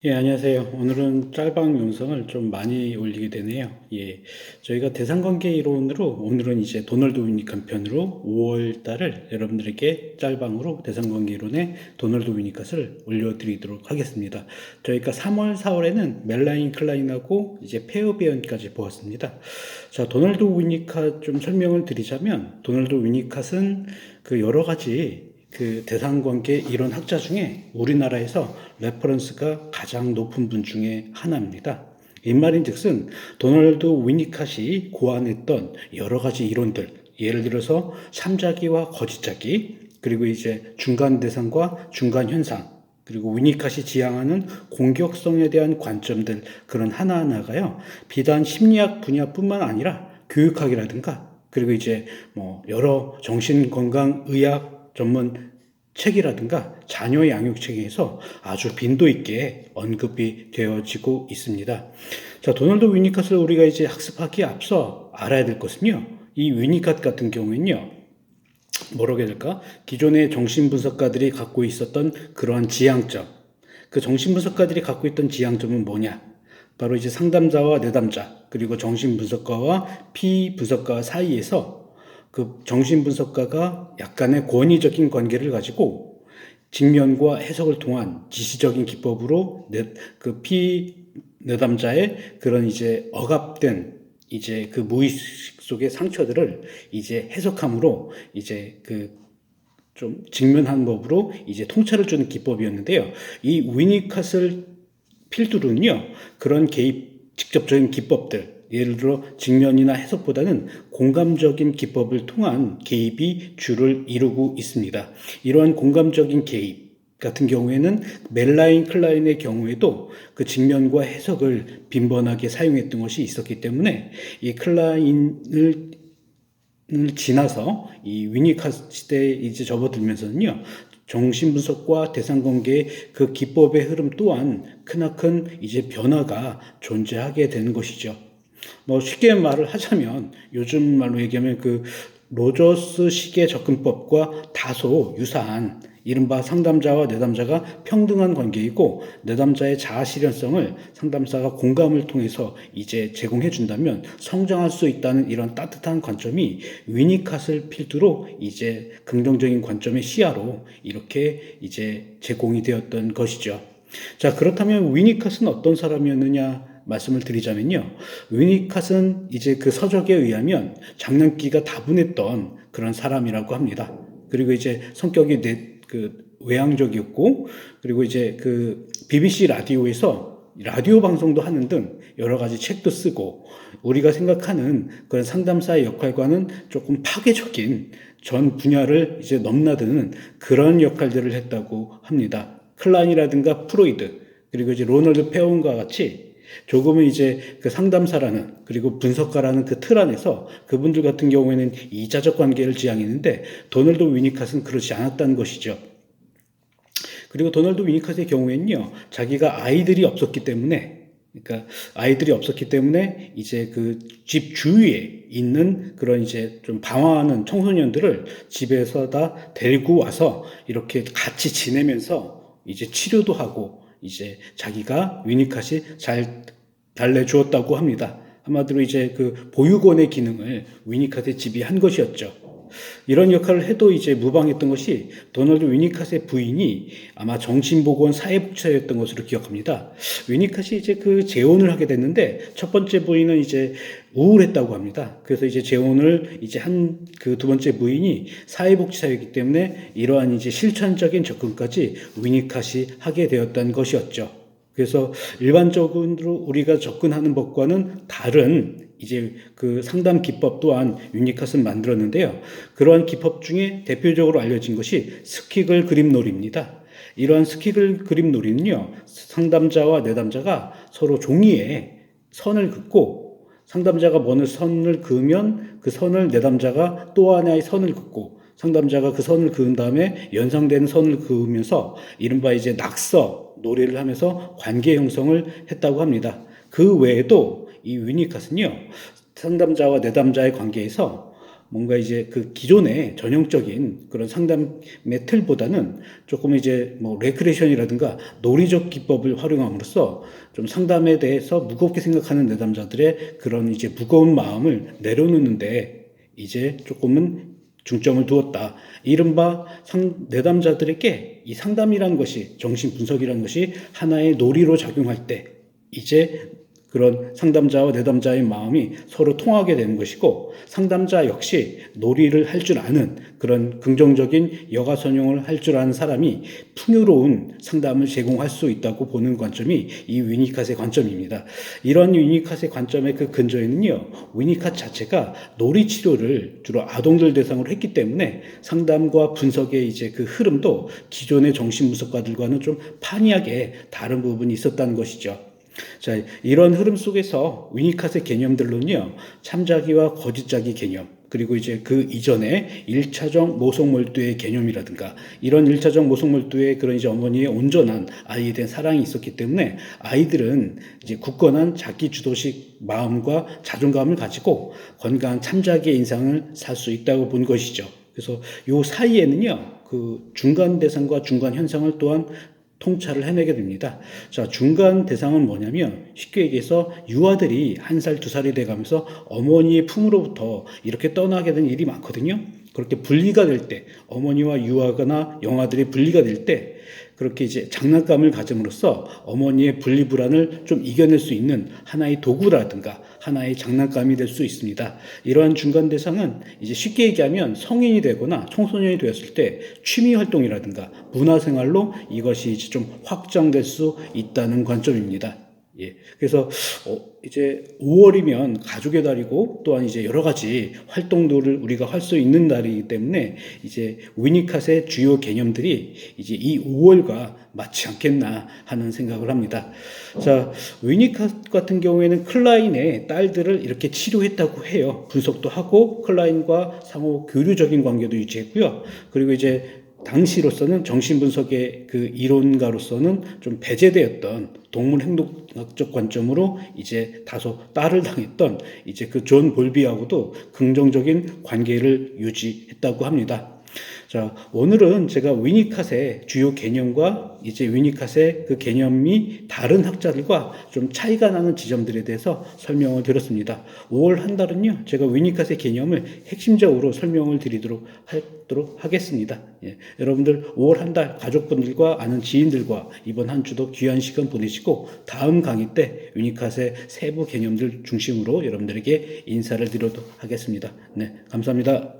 예, 안녕하세요. 오늘은 짤방 영상을 좀 많이 올리게 되네요. 예, 저희가 대상관계 이론으로 오늘은 이제 도널드 위니칸 편으로 5월 달을 여러분들에게 짤방으로 대상관계 이론의 도널드 위니칸을 올려드리도록 하겠습니다. 저희가 3월, 4월에는 멜라인 클라인하고 이제 페어 배연까지 보았습니다. 자, 도널드 위니칸 좀 설명을 드리자면 도널드 위니칸은 그 여러 가지 그 대상관계 이론 학자 중에 우리나라에서 레퍼런스가 가장 높은 분 중에 하나입니다. 인말인즉슨 도널드 위니캇이 고안했던 여러 가지 이론들, 예를 들어서 삼자기와 거짓자기, 그리고 이제 중간 대상과 중간 현상, 그리고 위니캇이 지향하는 공격성에 대한 관점들, 그런 하나하나가요, 비단 심리학 분야뿐만 아니라 교육학이라든가, 그리고 이제 뭐 여러 정신건강의학 전문 책이라든가 자녀 양육 책에서 아주 빈도 있게 언급이 되어지고 있습니다. 자, 도널드 위니캇을 우리가 이제 학습하기에 앞서 알아야 될 것은요, 이 위니캇 같은 경우에는요, 뭐라고 해야 될까? 기존의 정신분석가들이 갖고 있었던 그러한 지향점, 그 정신분석가들이 갖고 있던 지향점은 뭐냐? 바로 이제 상담자와 내담자, 그리고 정신분석가와 피분석가 사이에서 그 정신분석가가 약간의 권위적인 관계를 가지고 직면과 해석을 통한 지시적인 기법으로 그 내담자의 그런 이제 억압된 이제 그 무의식 속의 상처들을 이제 해석함으로 이제 그 좀 직면한 법으로 이제 통찰을 주는 기법이었는데요. 이 위니캇을 필두로는요, 그런 개입, 직접적인 기법들, 예를 들어 직면이나 해석보다는 공감적인 기법을 통한 개입이 주를 이루고 있습니다. 이러한 공감적인 개입 같은 경우에는 멜라인 클라인의 경우에도 그 직면과 해석을 빈번하게 사용했던 것이 있었기 때문에 이 클라인을 지나서 이 위니캇 시대에 이제 접어들면서는요, 정신분석과 대상관계의 그 기법의 흐름 또한 크나큰 이제 변화가 존재하게 되는 것이죠. 뭐 쉽게 말을 하자면 요즘 말로 얘기하면 그 로저스식의 접근법과 다소 유사한 이른바 상담자와 내담자가 평등한 관계이고 내담자의 자아 실현성을 상담사가 공감을 통해서 이제 제공해 준다면 성장할 수 있다는 이런 따뜻한 관점이 위니캇을 필두로 이제 긍정적인 관점의 시야로 이렇게 이제 제공이 되었던 것이죠. 자, 그렇다면 위니캇은 어떤 사람이었느냐 말씀을 드리자면요. 위니캇은 이제 그 서적에 의하면 장난기가 다분했던 그런 사람이라고 합니다. 그리고 이제 성격이 외향적이었고, 그리고 이제 그 BBC 라디오에서 라디오 방송도 하는 등 여러 가지 책도 쓰고, 우리가 생각하는 그런 상담사의 역할과는 조금 파괴적인 전 분야를 이제 넘나드는 그런 역할들을 했다고 합니다. 클라인이라든가 프로이드, 그리고 이제 로널드 페온과 같이 조금은 이제 그 상담사라는 그리고 분석가라는 그 틀 안에서 그분들 같은 경우에는 이자적 관계를 지향했는데 도널드 위니캇은 그렇지 않았다는 것이죠. 그리고 도널드 위니캇의 경우에는요, 자기가 아이들이 없었기 때문에 그러니까 아이들이 없었기 때문에 이제 그 집 주위에 있는 그런 이제 좀 방황하는 청소년들을 집에서다 데리고 와서 이렇게 같이 지내면서 이제 치료도 하고 이제 자기가 위니캇이 잘 달래주었다고 합니다. 한마디로 이제 그 보육원의 기능을 위니캇의 집이 한 것이었죠. 이런 역할을 해도 이제 무방했던 것이 도널드 위니캇의 부인이 아마 정신보건 사회복지사였던 것으로 기억합니다. 위니캇이 이제 그 재혼을 하게 됐는데 첫 번째 부인은 이제 우울했다고 합니다. 그래서 이제 재혼을 이제 한 그 두 번째 부인이 사회복지사였기 때문에 이러한 이제 실천적인 접근까지 위니캇이 하게 되었던 것이었죠. 그래서 일반적으로 우리가 접근하는 법과는 다른 이제 그 상담 기법 또한 유니캇은 만들었는데요. 그러한 기법 중에 대표적으로 알려진 것이 스퀴글 그림놀이입니다. 이러한 스퀴글 그림놀이는요, 상담자와 내담자가 서로 종이에 선을 긋고 상담자가 먼저 선을 그으면 그 선을 내담자가 또 하나의 선을 긋고 상담자가 그 선을 그은 다음에 연상되는 선을 그으면서 이른바 이제 낙서 놀이를 하면서 관계 형성을 했다고 합니다. 그 외에도 이 위니캇은요, 상담자와 내담자의 관계에서 뭔가 이제 그 기존의 전형적인 그런 상담의 틀보다는 조금 이제 뭐 레크레이션이라든가 놀이적 기법을 활용함으로써 좀 상담에 대해서 무겁게 생각하는 내담자들의 그런 이제 무거운 마음을 내려놓는데 이제 조금은 중점을 두었다. 이른바 내담자들에게 이 상담이라는 것이, 정신 분석이라는 것이 하나의 놀이로 작용할 때 이제 그런 상담자와 내담자의 마음이 서로 통하게 되는 것이고, 상담자 역시 놀이를 할 줄 아는 그런 긍정적인 여가선용을 할 줄 아는 사람이 풍요로운 상담을 제공할 수 있다고 보는 관점이 이 위니캇의 관점입니다. 이런 위니캇의 관점의 그 근저에는요, 위니캇 자체가 놀이 치료를 주로 아동들 대상으로 했기 때문에 상담과 분석의 이제 그 흐름도 기존의 정신분석가들과는 좀 판이하게 다른 부분이 있었다는 것이죠. 자, 이런 흐름 속에서 위니캇의 개념들로는요, 참자기와 거짓자기 개념, 그리고 이제 그 이전에 1차적 모성몰두의 개념이라든가, 이런 1차적 모성몰두의 그런 이제 어머니의 온전한 아이에 대한 사랑이 있었기 때문에 아이들은 이제 굳건한 자기주도식 마음과 자존감을 가지고 건강한 참자기의 인상을 살 수 있다고 본 것이죠. 그래서 요 사이에는요, 그 중간 대상과 중간 현상을 또한 통찰을 해내게 됩니다. 자, 중간 대상은 뭐냐면 쉽게 얘기해서 유아들이 1살, 2살이 돼가면서 어머니의 품으로부터 이렇게 떠나게 된 일이 많거든요. 그렇게 분리가 될 때, 어머니와 유아나 영아들이 분리가 될 때 그렇게 이제 장난감을 가짐으로써 어머니의 분리불안을 좀 이겨낼 수 있는 하나의 도구라든가 하나의 장난감이 될 수 있습니다. 이러한 중간 대상은 이제 쉽게 얘기하면 성인이 되거나 청소년이 되었을 때 취미 활동이라든가 문화생활로 이것이 이제 좀 확장될 수 있다는 관점입니다. 예. 그래서 이제 5월이면 가족의 달이고 또한 이제 여러 가지 활동들을 우리가 할 수 있는 달이기 때문에 이제 위니캇의 주요 개념들이 이제 이 5월과 맞지 않겠나 하는 생각을 합니다. 자, 위니캇 같은 경우에는 클라인의 딸들을 이렇게 치료했다고 해요. 분석도 하고 클라인과 상호 교류적인 관계도 유지했고요. 그리고 이제 당시로서는 정신분석의 그 이론가로서는 좀 배제되었던 동물 행동학적 관점으로 이제 다소 딸을 당했던 이제 그 존 볼비하고도 긍정적인 관계를 유지했다고 합니다. 자, 오늘은 제가 위니캇의 주요 개념과 이제 위니캇의 그 개념이 다른 학자들과 좀 차이가 나는 지점들에 대해서 설명을 드렸습니다. 5월 한 달은요, 제가 위니캇의 개념을 핵심적으로 설명을 드리도록 하겠습니다. 예, 여러분들 5월 한 달 가족분들과 아는 지인들과 이번 한 주도 귀한 시간 보내시고 다음 강의 때 위니캇의 세부 개념들 중심으로 여러분들에게 인사를 드리도록 하겠습니다. 네, 감사합니다.